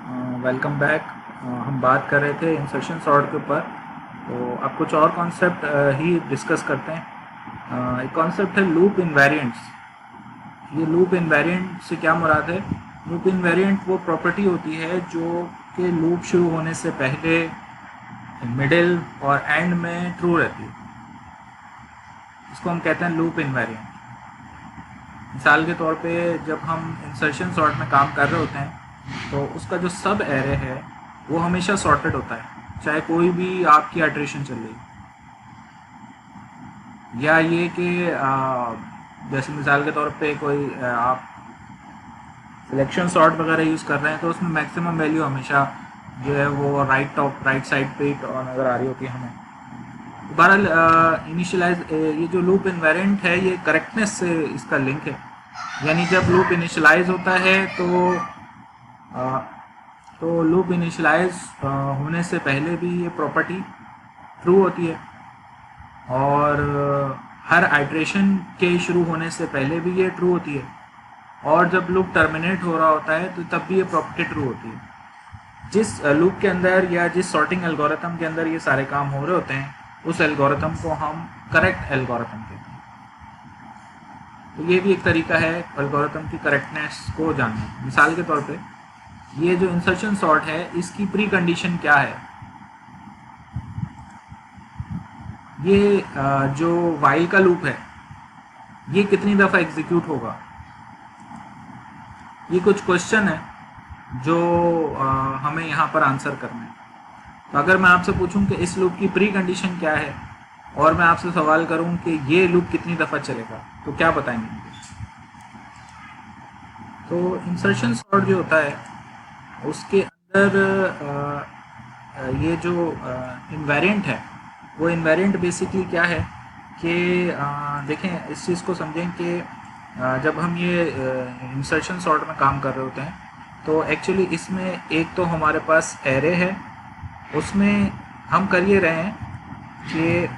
Welcome back. हम बात कर रहे थे इंसर्शन सॉर्ट के ऊपर। तो अब कुछ और कॉन्सेप्ट ही डिस्कस करते हैं। एक कॉन्सेप्ट है लूप इनवेरिएंट्स। ये लूप इनवेरिएंट से क्या मुराद है? लूप इनवेरिएंट वो प्रॉपर्टी होती है जो कि लूप शुरू होने से पहले, मिडिल और एंड में ट्रू रहती है। इसको हम कहते हैं लूप इनवेरिएंट। मिसाल के तौर पे जब हम इंसर्शन सॉर्ट में काम कर रहे होते हैं तो उसका जो सब एरे है वो हमेशा सॉर्टेड होता है, चाहे कोई भी आपकी आइटरेशन चल रही है। या ये कि जैसे मिसाल के तौर पे कोई आप सिलेक्शन सॉर्ट वगैरह यूज़ कर रहे हैं तो उसमें मैक्सिमम वैल्यू हमेशा जो है वो राइट साइड पे नज़र आ रही होती है हमें। बहरहाल इनिशियलाइज ये जो लूप इन्वेरिएंट है ये करेक्टनेस से इसका लिंक है। यानी जब लूप इनिशियलाइज होता है अ, तो लूप इनिशियलाइज होने से पहले भी ये प्रॉपर्टी ट्रू होती है, और हर आइट्रेशन के शुरू होने से पहले भी ये ट्रू होती है, और जब लूप टर्मिनेट हो रहा होता है तो तब भी ये प्रॉपर्टी ट्रू होती है। जिस लूप के अंदर या जिस सॉर्टिंग एल्गोरिथम के अंदर ये सारे काम हो रहे होते हैं उस एल्गोरिथम को हम करेक्ट एल्गोरिथम कहते हैं। तो ये भी एक तरीका है एल्गोरिथम की करेक्टनेस को जानने का। मिसाल के तौर पे ये जो इंसर्शन सॉर्ट है इसकी प्री कंडीशन क्या है? ये जो वाइल का लूप है ये कितनी दफ़ा एग्जीक्यूट होगा? ये कुछ क्वेश्चन है जो हमें यहाँ पर आंसर करना है। तो अगर मैं आपसे पूछूं कि इस लूप की प्री कंडीशन क्या है और मैं आपसे सवाल करूं कि ये लूप कितनी दफ़ा चलेगा, तो क्या बताएंगे मुझे? तो इंसर्शन सॉर्ट जो होता है उसके अंदर ये जो इन्वेरिएंट है वो इन्वेरिएंट बेसिकली क्या है कि देखें, इस चीज़ को समझें कि जब हम ये इंसर्शन सॉर्ट में काम कर रहे होते हैं तो एक्चुअली इसमें एक तो हमारे पास एरे है, उसमें हम कर ये रहे हैं कि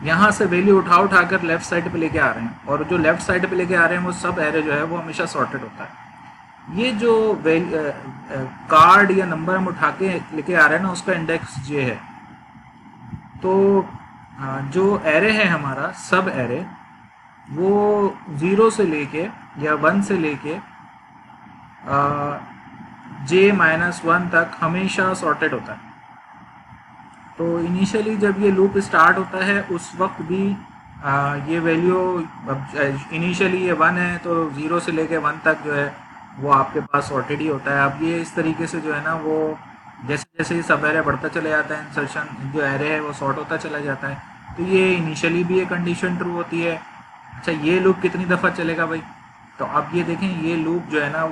यहाँ से वैल्यू उठाकर लेफ़्ट साइड पे लेके आ रहे हैं, और जो लेफ़्ट साइड पे लेके आ रहे हैं वो सब एरे जो है वो हमेशा सॉर्टेड होता है। ये जो कार्ड या नंबर हम उठा के लेके आ रहे हैं ना उसका इंडेक्स जे है। तो जो एरे है हमारा सब एरे वो 0 से लेके या 1 से लेके J-1 तक हमेशा सॉर्टेड होता है। तो इनिशियली जब ये लूप स्टार्ट होता है उस वक्त भी ये वैल्यू इनिशियली ये 1 है तो 0 से लेके 1 तक जो है वो आपके पास सॉर्टेड ही होता है। अब ये इस तरीके से जो है ना वो जैसे जैसे ये सब एरे बढ़ता चला जाता है, इंसर्शन जो एरे है वो सॉर्ट होता चला जाता है। तो ये इनिशियली भी ये कंडीशन ट्रू होती है। अच्छा, ये लूप कितनी दफ़ा चलेगा भाई? तो अब ये देखें, ये लूप जो है ना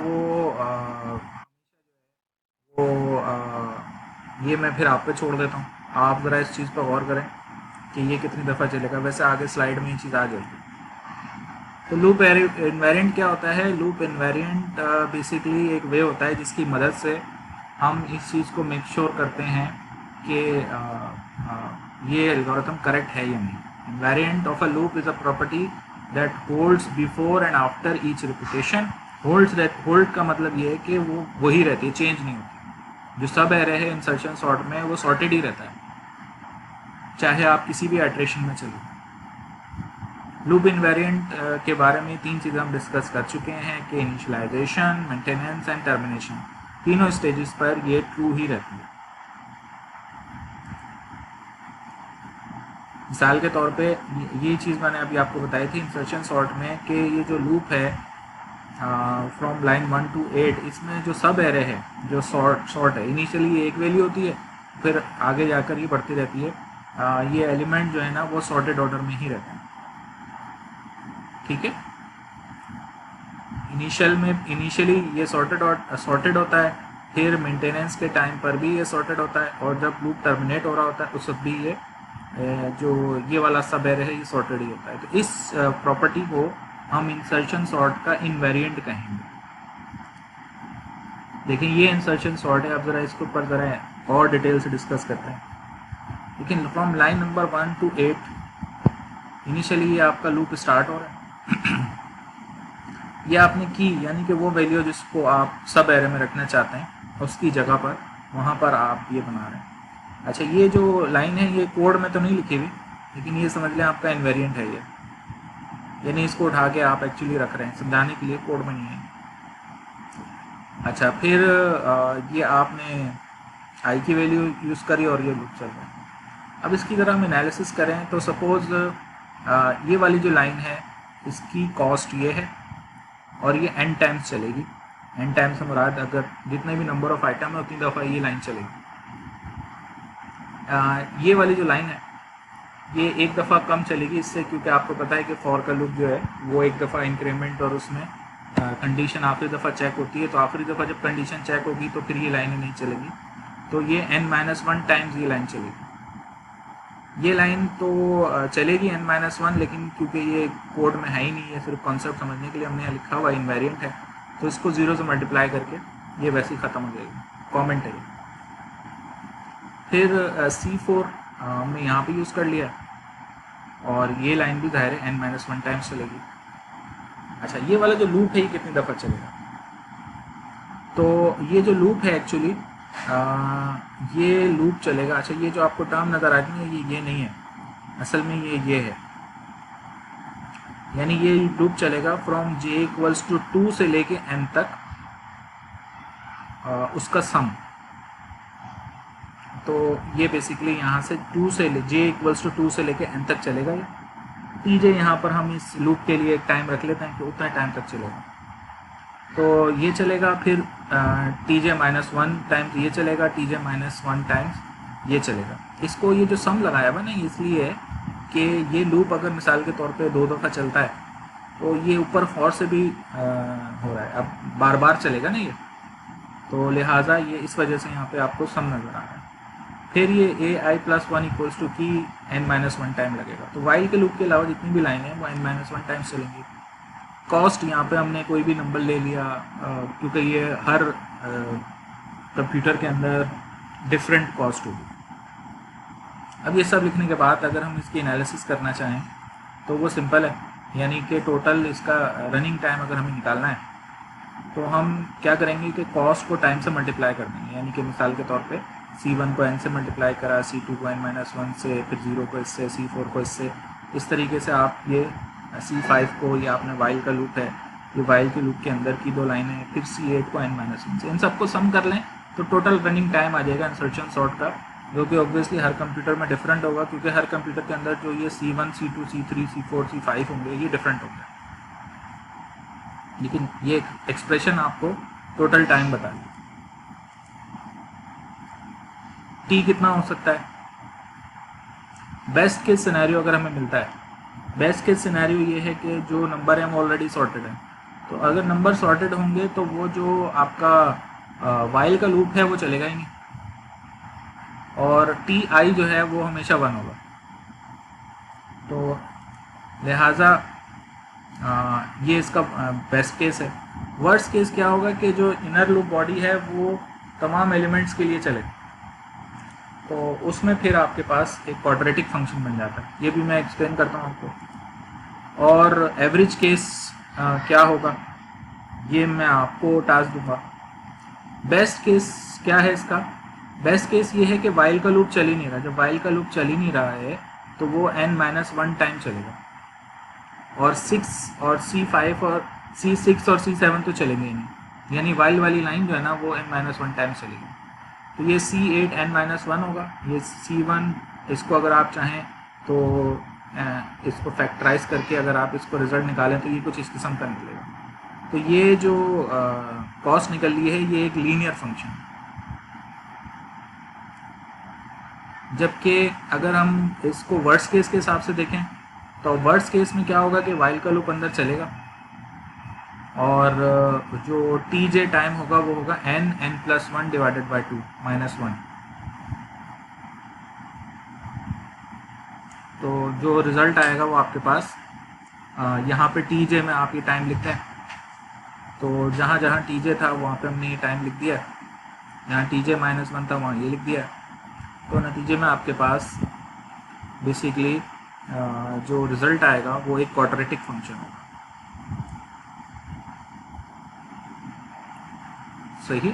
ये मैं फिर आप पे छोड़ देता हूँ। आप ज़रा इस चीज़ पर गौर करें कि ये कितनी दफ़ा चलेगा। वैसे आगे स्लाइड में ये चीज़ आ जाएगी। तो लूप इन्वेरिएंट क्या होता है? लूप इन्वेरिएंट बेसिकली एक वे होता है जिसकी मदद से हम इस चीज़ को मेक श्योर करते हैं कि ये एल्गोरिथम करेक्ट है या नहीं। Invariant of a loop is a property that holds before and after each repetition. Hold का मतलब ये है कि वो वही रहती है, चेंज नहीं होती। जो सब एरे है इंसर्शन सॉर्ट में वो सॉर्टेड ही रहता है, चाहे आप किसी भी आइटरेशन में चलो। लूप इन्वेरिएंट के बारे में 3 चीज़ें हम डिस्कस कर चुके हैं कि इनिशियलाइजेशन, मेंटेनेंस एंड टर्मिनेशन, तीनों स्टेजेस पर ये ट्रू ही रहती है। मिसाल के तौर पे ये चीज़ मैंने अभी आपको बताई थी इंसर्शन सॉर्ट में कि ये जो लूप है फ्रॉम लाइन 1 to 8, इसमें जो सब एरे है जो सॉर्ट है, इनिशियली एक वैल्यू होती है, फिर आगे जाकर ये बढ़ती रहती है। ये एलिमेंट जो है ना वो सॉर्टेड ऑर्डर में ही रहते हैं। ठीक है, इनिशियली ये सॉर्टेड होता है, फिर मेंटेनेंस के टाइम पर भी ये सॉर्टेड होता है, और जब लूप टर्मिनेट हो रहा होता है उस वक्त भी ये जो ये वाला सब एरे है ये सॉर्टेड ही होता है। तो इस प्रॉपर्टी को हम इंसर्शन सॉर्ट का इन्वेरिएंट कहेंगे। देखिए, ये इंसर्शन सॉर्ट है। अब ज़रा इसके ऊपर ज़रा और डिटेल से डिस्कस करते हैं। लेकिन from line number 1 to 8 initially ये आपका लूप स्टार्ट हो रहा है। ये आपने की, यानी कि वो वैल्यू जिसको आप सब एरे में रखना चाहते हैं उसकी जगह पर वहाँ पर आप ये बना रहे हैं। अच्छा, ये जो लाइन है ये कोड में तो नहीं लिखी हुई, लेकिन ये समझ लें आपका इन्वेरिएंट है ये, यानी इसको उठा के आप एक्चुअली रख रहे हैं, समझाने के लिए, कोड में नहीं है। अच्छा, फिर ये आपने आई की वैल्यू यूज़ करी और ये लूप चल रहा है। अब इसकी तरह हम एनालिसिस करें तो सपोज़ ये वाली जो लाइन है इसकी कॉस्ट ये है और ये n टाइम्स चलेगी। n टाइम्स से मुराद अगर जितने भी नंबर ऑफ आइटम है उतनी दफ़ा ये लाइन चलेगी। ये वाली जो लाइन है ये एक दफ़ा कम चलेगी इससे, क्योंकि आपको पता है कि फॉर का लूप जो है वो एक दफ़ा इंक्रीमेंट और उसमें कंडीशन आखिरी दफ़ा चेक होती है, तो आखिरी दफ़ा जब कंडीशन चेक होगी तो फिर ये लाइन ही नहीं चलेगी, तो ये n-1 टाइम्स ये लाइन चलेगी। ये लाइन तो चलेगी n-1, लेकिन क्योंकि ये कोड में है ही नहीं, है सिर्फ कॉन्सेप्ट समझने के लिए हमने यहाँ लिखा हुआ इन्वेरिएंट है, तो इसको 0 से मल्टीप्लाई करके ये वैसे ही ख़त्म हो जाएगी, कॉमेंट है। फिर C4 हमने यहाँ पे यूज़ कर लिया और ये लाइन भी ज़ाहिर है n-1 टाइम्स चलेगी। अच्छा, ये वाला जो लूप है ये कितनी दफ़ा चलेगा? तो ये जो लूप है एक्चुअली ये लूप चलेगा। अच्छा, ये जो आपको टर्म नज़र आ रही है ये नहीं है, असल में ये है, यानी ये लूप चलेगा फ्रॉम j = 2 से लेके n तक उसका सम। तो ये बेसिकली यहाँ से j = 2 से लेके n तक चलेगा। ये tj यहाँ पर हम इस लूप के लिए एक टाइम रख लेते हैं कि उतना टाइम तक चलेगा, तो ये चलेगा। फिर tj-1 टाइम्स ये चलेगा, tj-1 टाइम्स ये चलेगा। इसको ये जो सम लगाया हुआ ना इसलिए है कि ये लूप अगर मिसाल के तौर पे 2 दफ़ा चलता है तो ये ऊपर फॉर से भी हो रहा है, अब बार बार चलेगा ना ये, तो लिहाजा ये इस वजह से यहाँ पे आपको सम नज़र आ रहा है। फिर ये ai+1 = की n-1 टाइम लगेगा। तो वाइल के लूप के अलावा जितनी भी लाइन है वो n-1 टाइम्स चलेंगी। कॉस्ट यहाँ पे हमने कोई भी नंबर ले लिया, क्योंकि ये हर कंप्यूटर के अंदर डिफरेंट कॉस्ट होगी। अब ये सब लिखने के बाद अगर हम इसकी एनालिसिस करना चाहें तो वो सिंपल है, यानी कि टोटल इसका रनिंग टाइम अगर हमें निकालना है तो हम क्या करेंगे कि कॉस्ट को टाइम से मल्टीप्लाई कर देंगे, यानी कि मिसाल के तौर पे C1 को n से मल्टीप्लाई करा, C2 को n-1 से, फिर 0 को इससे, C4 को इससे, इस तरीके से आप ये C5 को, ये आपने वाइल का लूप है, ये वाइल के लूप के अंदर की 2 लाइनें, फिर C8 को n-1 से, इन सबको सम कर लें तो टोटल रनिंग टाइम आ जाएगा इंसर्शन सॉर्ट का, जो कि ऑब्वियसली हर कंप्यूटर में डिफरेंट होगा, क्योंकि हर कंप्यूटर के अंदर जो ये C1, C2, C3, C4, C5 होंगे ये डिफरेंट होंगे, लेकिन ये एक्सप्रेशन आपको टोटल टाइम बता दें। T कितना हो सकता है? बेस्ट केस सिनेरियो अगर हमें मिलता है, बेस्ट केस सिनेरियो ये है कि जो नंबर है वो ऑलरेडी सॉर्टेड है, तो अगर नंबर सॉर्टेड होंगे तो वो जो आपका वाइल का लूप है वो चलेगा ही नहीं, और ti जो है वो हमेशा 1 होगा। तो लिहाजा ये इसका बेस्ट केस है। वर्स्ट केस क्या होगा कि जो इनर लूप बॉडी है वो तमाम एलिमेंट्स के लिए चले, तो उसमें फिर आपके पास एक क्वाड्रेटिक फंक्शन बन जाता है, ये भी मैं एक्सप्लेन करता हूँ आपको। और एवरेज केस क्या होगा ये मैं आपको टास्क दूंगा। बेस्ट केस क्या है इसका? बेस्ट केस ये है कि वाइल का लूप चल ही नहीं रहा। जब वाइल का लूप चल ही नहीं रहा है तो वो n-1 टाइम चलेगा, और 6 और C5 और C6 और C7 तो चलेंगे ही नहीं, यानी वाइल वाली लाइन जो है ना वो n-1 टाइम चलेगी। तो ये C8 n-1 होगा, ये C1, इसको अगर आप चाहें तो इसको फैक्टराइज करके अगर आप इसको रिजल्ट निकालें तो ये कुछ इस किस्म का निकलेगा। तो ये जो कॉस्ट निकल रही है ये एक लीनियर फंक्शन है, जबकि अगर हम इसको वर्स्ट केस के हिसाब से देखें तो वर्स्ट केस में क्या होगा कि वाइल का लूप अंदर चलेगा और जो tj टाइम होगा वो होगा n+1 डिवाइडेड बाई 2 -1। तो जो रिज़ल्ट आएगा वो आपके पास यहाँ पे tj में आप ये टाइम लिखते हैं, तो जहाँ जहाँ tj था वहाँ पे हमने ये टाइम लिख दिया, यहाँ tj-1 था वहाँ ये लिख दिया, तो नतीजे में आपके पास बेसिकली जो रिज़ल्ट आएगा वो एक क्वाड्रेटिक फंक्शन होगा। सही।